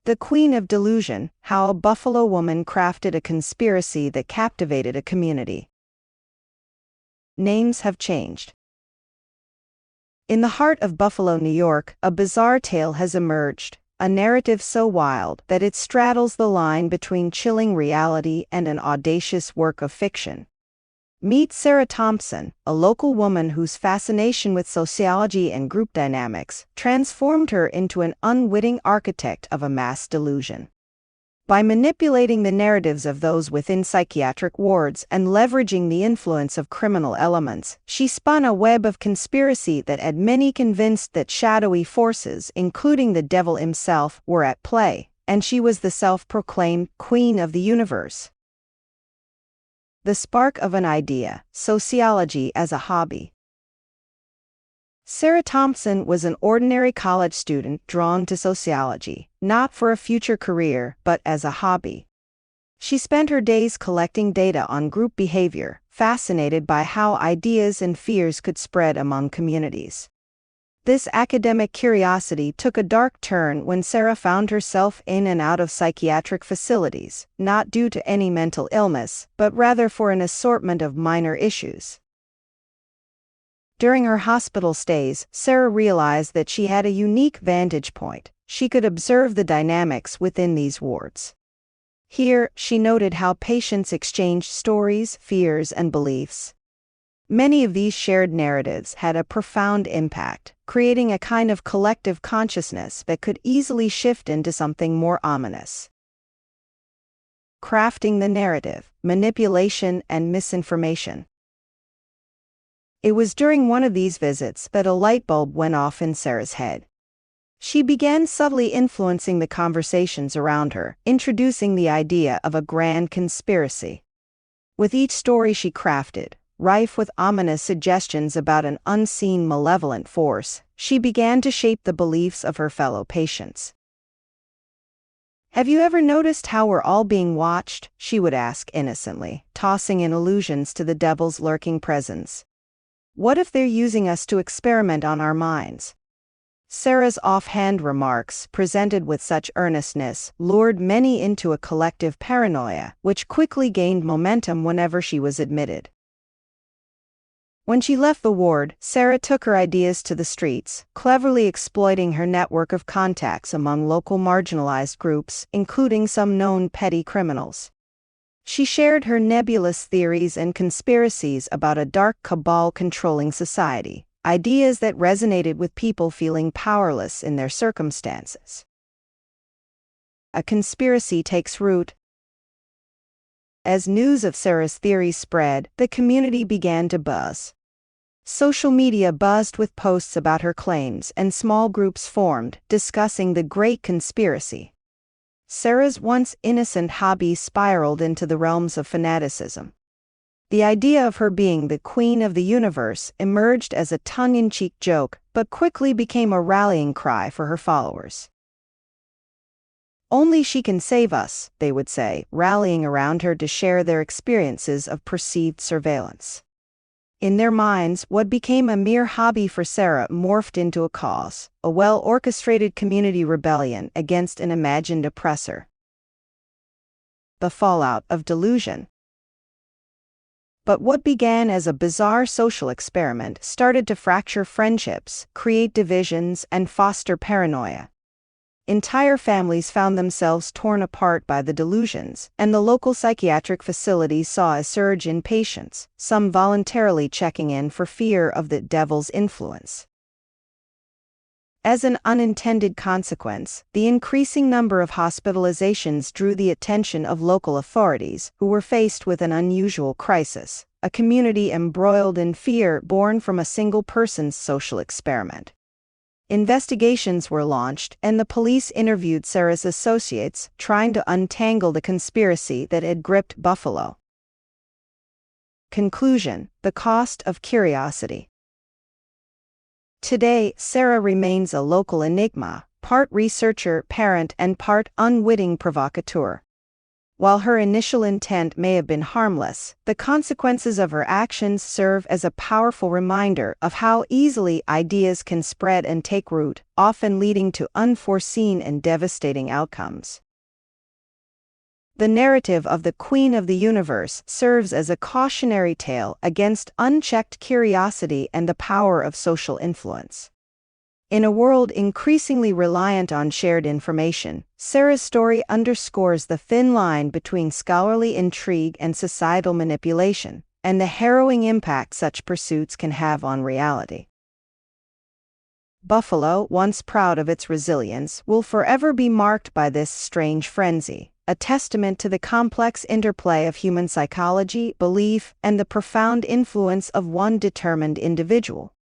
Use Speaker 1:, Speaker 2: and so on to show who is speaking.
Speaker 1: The Queen of Delusion: How a Buffalo Woman Crafted a Conspiracy That Captivated a Community. Names have changed. In the heart of Buffalo, New York, a bizarre tale has emerged, a narrative so wild that it straddles the line between chilling reality and an audacious work of fiction. Meet Sarah Thompson, a local woman whose fascination with sociology and group dynamics transformed her into an unwitting architect of a mass delusion. By manipulating the narratives of those within psychiatric wards and leveraging the influence of criminal elements, she spun a web of conspiracy that had many convinced that shadowy forces, including the devil himself, were at play, and she was the self-proclaimed Queen of the Universe. The spark of an idea: sociology as a hobby. Sarah Thompson was an ordinary college student drawn to sociology, not for a future career, but as a hobby. She spent her days collecting data on group behavior, fascinated by how ideas and fears could spread among communities. This academic curiosity took a dark turn when Sarah found herself in and out of psychiatric facilities, not due to any mental illness, but rather for an assortment of minor issues. During her hospital stays, Sarah realized that she had a unique vantage point. She could observe the dynamics within these wards. Here, she noted how patients exchanged stories, fears, and beliefs. Many of these shared narratives had a profound impact, creating a kind of collective consciousness that could easily shift into something more ominous. Crafting the narrative: manipulation and misinformation. It was during one of these visits that a light bulb went off in Sarah's head. She began subtly influencing the conversations around her, introducing the idea of a grand conspiracy. With each story she crafted, rife with ominous suggestions about an unseen malevolent force, she began to shape the beliefs of her fellow patients. "Have you ever noticed how we're all being watched?" she would ask innocently, tossing in allusions to the devil's lurking presence. "What if they're using us to experiment on our minds?" Sarah's offhand remarks, presented with such earnestness, lured many into a collective paranoia, which quickly gained momentum whenever she was admitted. When she left the ward, Sarah took her ideas to the streets, cleverly exploiting her network of contacts among local marginalized groups, including some known petty criminals. She shared her nebulous theories and conspiracies about a dark cabal controlling society, ideas that resonated with people feeling powerless in their circumstances. A conspiracy takes root. As news of Sarah's theories spread, the community began to buzz. Social media buzzed with posts about her claims, and small groups formed, discussing the great conspiracy. Sarah's once innocent hobby spiraled into the realms of fanaticism. The idea of her being the Queen of the Universe emerged as a tongue-in-cheek joke, but quickly became a rallying cry for her followers. "Only she can save us," they would say, rallying around her to share their experiences of perceived surveillance. In their minds, what became a mere hobby for Sarah morphed into a cause, a well-orchestrated community rebellion against an imagined oppressor. The fallout of Delusion. But what began as a bizarre social experiment started to fracture friendships, create divisions, and foster paranoia. Entire families found themselves torn apart by the delusions, and the local psychiatric facilities saw a surge in patients, some voluntarily checking in for fear of the devil's influence. As an unintended consequence, the increasing number of hospitalizations drew the attention of local authorities, who were faced with an unusual crisis: a community embroiled in fear born from a single person's social experiment. Investigations were launched, and the police interviewed Sarah's associates, trying to untangle the conspiracy that had gripped Buffalo. Conclusion: the cost of curiosity. Today, Sarah remains a local enigma, part researcher, parent, and part unwitting provocateur. While her initial intent may have been harmless, the consequences of her actions serve as a powerful reminder of how easily ideas can spread and take root, often leading to unforeseen and devastating outcomes. The narrative of the Queen of the Universe serves as a cautionary tale against unchecked curiosity and the power of social influence. In a world increasingly reliant on shared information, Sarah's story underscores the thin line between scholarly intrigue and societal manipulation, and the harrowing impact such pursuits can have on reality. Buffalo, once proud of its resilience, will forever be marked by this strange frenzy, a testament to the complex interplay of human psychology, belief, and the profound influence of one determined individual.